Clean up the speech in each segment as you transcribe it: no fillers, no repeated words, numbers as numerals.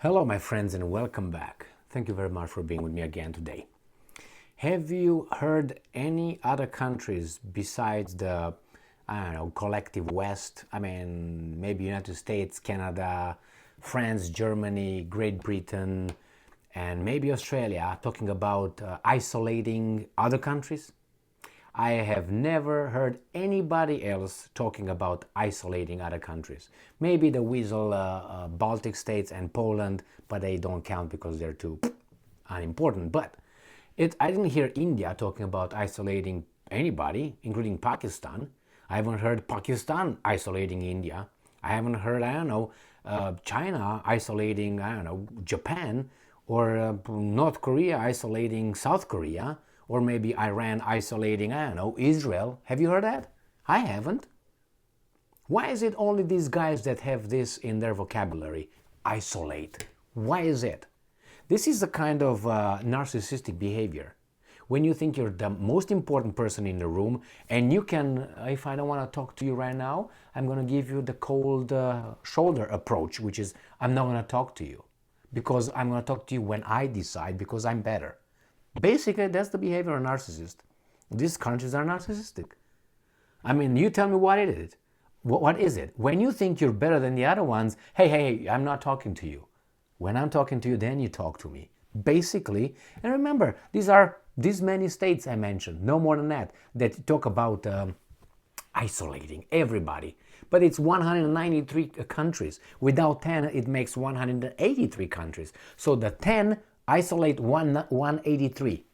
Hello, my friends, and welcome back. Thank you very much for being with me again today. Have you heard any other countries besides the, collective West? Maybe United States, Canada, France, Germany, Great Britain, and maybe Australia, talking about isolating other countries? I have never heard anybody else talking about isolating other countries. Maybe the weasel Baltic states and Poland, but they don't count because they're too unimportant. But I didn't hear India talking about isolating anybody, including Pakistan. I haven't heard Pakistan isolating India. I haven't heard, China isolating, Japan, or North Korea isolating South Korea, or maybe Iran isolating, Israel. Have you heard that? I haven't. Why is it only these guys that have this in their vocabulary? Isolate. Why is it? This is a kind of narcissistic behavior. When you think you're the most important person in the room and you can, if I don't want to talk to you right now, I'm going to give you the cold shoulder approach, which is I'm not going to talk to you because I'm going to talk to you when I decide because I'm better. Basically, that's the behavior of a narcissist. These countries are narcissistic. You tell me what it is. What is it? When you think you're better than the other ones, hey, I'm not talking to you. When I'm talking to you, then you talk to me. Basically, and remember, these many states I mentioned, no more than that talk about isolating everybody. But it's 193 countries. Without 10, it makes 183 countries. So the 10 isolate 183.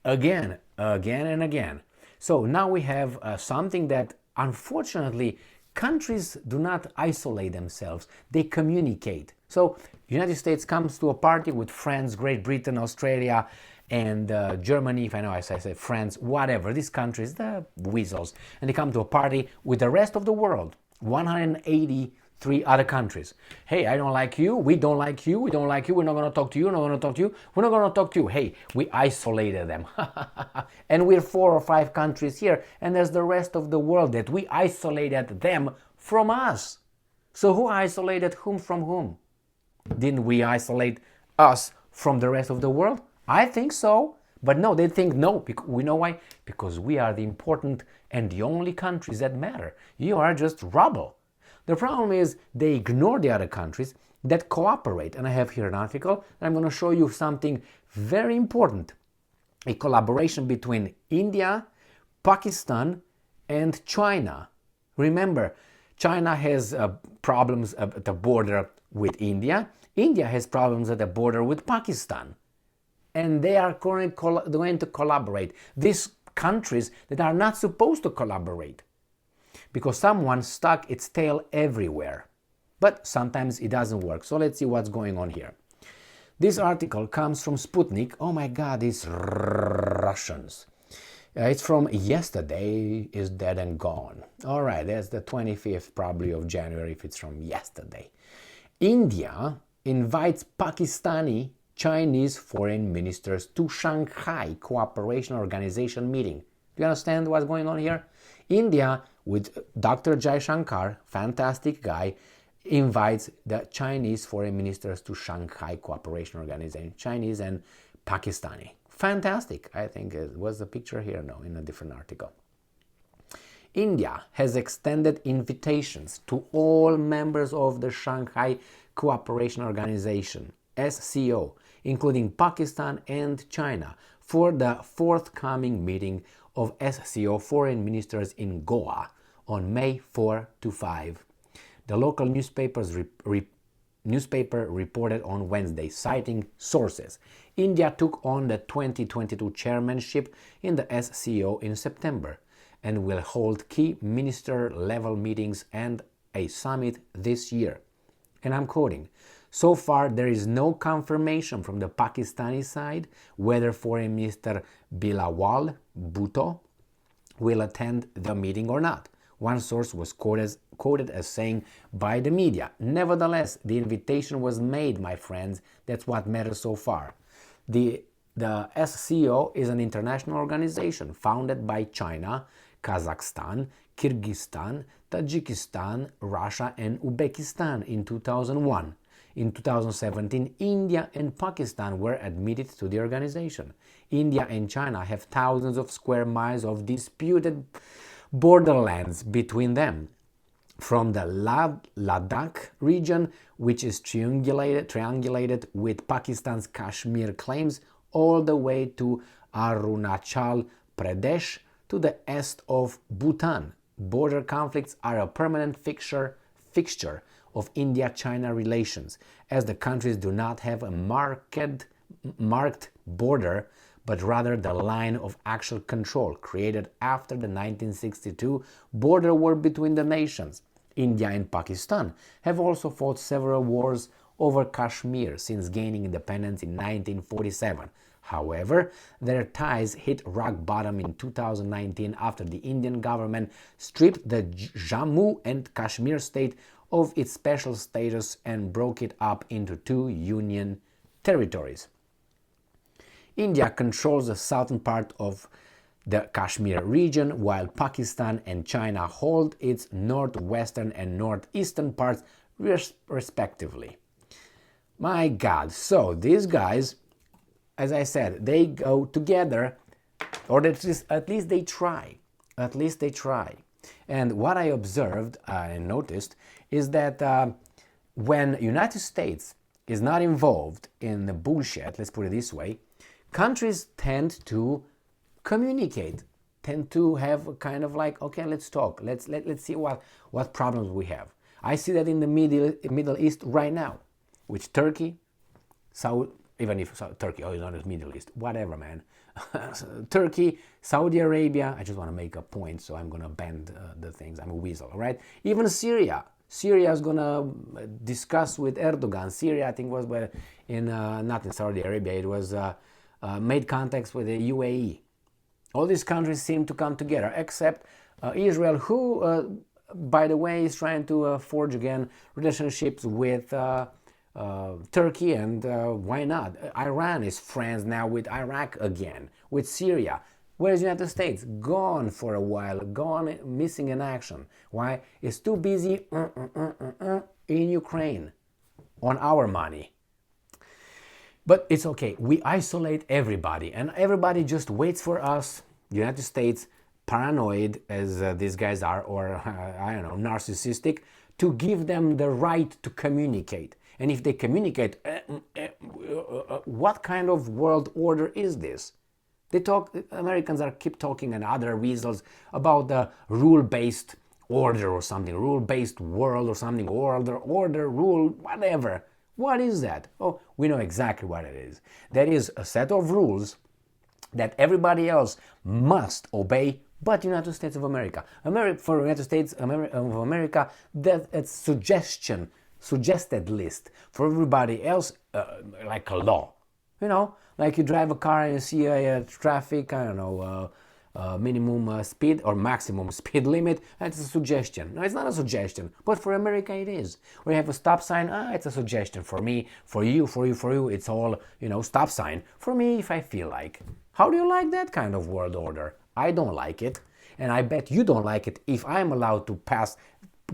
Again and again. So now we have something that unfortunately countries do not isolate themselves. They communicate. So United States comes to a party with France, Great Britain, Australia, and Germany, if I know I say France, whatever, these countries, the weasels, and they come to a party with the rest of the world, 183 other countries. Hey, I don't like you, we don't like you, we don't like you, we're not going to talk to you, we're not going to talk to you, we're not going to talk to you. Hey, we isolated them. And we're 4 or 5 countries here, and there's the rest of the world that we isolated them from us. So who isolated whom from whom? Didn't we isolate us from the rest of the world? I think so. But no, they think no. We know why? Because we are the important and the only countries that matter. You are just rubble. The problem is they ignore the other countries that cooperate. And I have here an article, and I'm going to show you something very important. A collaboration between India, Pakistan, and China. Remember, China has problems at the border with India. India has problems at the border with Pakistan. And they are going to collaborate. These countries that are not supposed to collaborate. Because someone stuck its tail everywhere. But sometimes it doesn't work. So let's see what's going on here. This article comes from Sputnik. Oh my God, these Russians. It's from yesterday is dead and gone. All right, that's the 25th probably of January if it's from yesterday. India invites Pakistani Chinese foreign ministers to Shanghai Cooperation Organization meeting. Do you understand what's going on here? India, with Dr. Jai Shankar, fantastic guy, invites the Chinese foreign ministers to Shanghai Cooperation Organization, Chinese and Pakistani. Fantastic. I think it was the picture here, no, in a different article. India has extended invitations to all members of the Shanghai Cooperation Organization, SCO, including Pakistan and China, for the forthcoming meeting of SCO foreign ministers in Goa on May 4 to 5. The local newspaper reported on Wednesday, citing sources. India took on the 2022 chairmanship in the SCO in September and will hold key minister-level meetings and a summit this year. And I'm quoting, "So far, there is no confirmation from the Pakistani side whether Foreign Minister Bilawal Bhutto will attend the meeting or not." One source was quoted as saying by the media. Nevertheless, the invitation was made, my friends. That's what matters so far. The SCO is an international organization founded by China, Kazakhstan, Kyrgyzstan, Tajikistan, Russia, and Uzbekistan in 2001. In 2017, India and Pakistan were admitted to the organization. India and China have thousands of square miles of disputed borderlands between them, from the Ladakh region, which is triangulated with Pakistan's Kashmir claims, all the way to Arunachal Pradesh to the east of Bhutan. Border conflicts are a permanent fixture of India-China relations, as the countries do not have a marked border, but rather the line of actual control created after the 1962 border war between the nations. India and Pakistan have also fought several wars over Kashmir since gaining independence in 1947. However, their ties hit rock bottom in 2019 after the Indian government stripped the Jammu and Kashmir state of its special status and broke it up into two union territories. India controls the southern part of the Kashmir region, while Pakistan and China hold its northwestern and northeastern parts respectively. My God, so these guys, as I said, they go together, or at least they try. At least they try. And what I observed and noticed is that when United States is not involved in the bullshit, let's put it this way, countries tend to communicate, tend to have a kind of like, okay, let's talk, let's see what problems we have. I see that in the Middle East right now, with Turkey, even if Turkey, is not the Middle East, whatever, man. Turkey, Saudi Arabia, I just want to make a point, so I'm going to bend the things. I'm a weasel, all right? Even Syria. Syria is going to discuss with Erdogan. Syria, I think, was not in Saudi Arabia, it was made contacts with the UAE. All these countries seem to come together, except Israel, who, by the way, is trying to forge again relationships with Turkey, and why not? Iran is friends now with Iraq again, with Syria. Where's the United States? Gone for a while, gone, missing in action. Why? It's too busy in Ukraine, on our money. But it's okay. We isolate everybody, and everybody just waits for us, the United States, paranoid as these guys are, or I don't know, narcissistic, to give them the right to communicate. And if they communicate, what kind of world order is this? Americans keep talking, and other weasels, about the rule-based order or something, rule-based world or something, order, rule, whatever. What is that? Oh, we know exactly what it is. That is a set of rules that everybody else must obey but the United States of America. For the United States of America, that's suggested list. For everybody else, like a law. You know, like you drive a car and you see a traffic, I don't know, minimum speed or maximum speed limit, that's a suggestion. No, it's not a suggestion, but for America it is. We have a stop sign, it's a suggestion. For me, for you, it's all, stop sign. For me, if I feel like. How do you like that kind of world order? I don't like it, and I bet you don't like it if I'm allowed to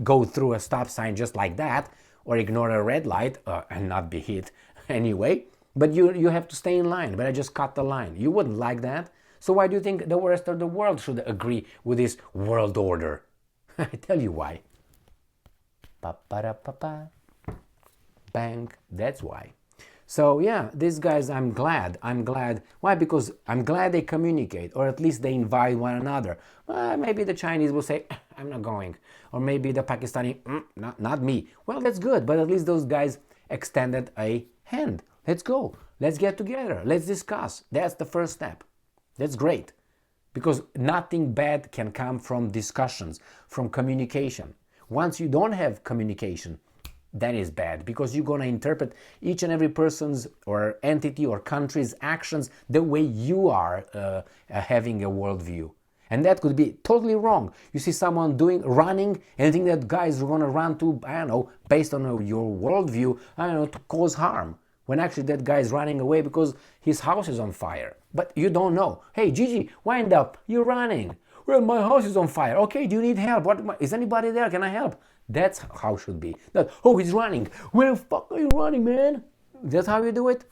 go through a stop sign just like that, or ignore a red light and not be hit anyway. But you have to stay in line, but I just cut the line. You wouldn't like that. So why do you think the rest of the world should agree with this world order? I tell you why. Pa-pa-da-pa-pa. Bang. That's why. So yeah, these guys, I'm glad. Why? Because I'm glad they communicate, or at least they invite one another. Maybe the Chinese will say, I'm not going. Or maybe the Pakistani, not me. Well, that's good, but at least those guys extended a hand. Let's go. Let's get together. Let's discuss. That's the first step. That's great. Because nothing bad can come from discussions, from communication. Once you don't have communication, that is bad, because you're going to interpret each and every person's or entity or country's actions the way you are having a worldview. And that could be totally wrong. You see someone running, and think that guys are going to run to, I don't know, based on your worldview, I don't know, to cause harm. When actually that guy is running away because his house is on fire. But you don't know. Hey, Gigi, wind up. You're running. Well, my house is on fire. Okay, do you need help? Is anybody there? Can I help? That's how it should be. Not, oh, he's running. Where the fuck are you running, man? That's how you do it.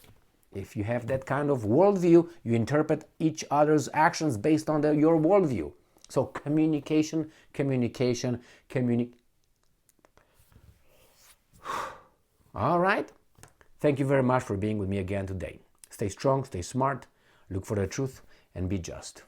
If you have that kind of worldview, you interpret each other's actions based on your worldview. So communication. All right. Thank you very much for being with me again today. Stay strong, stay smart, look for the truth, and be just.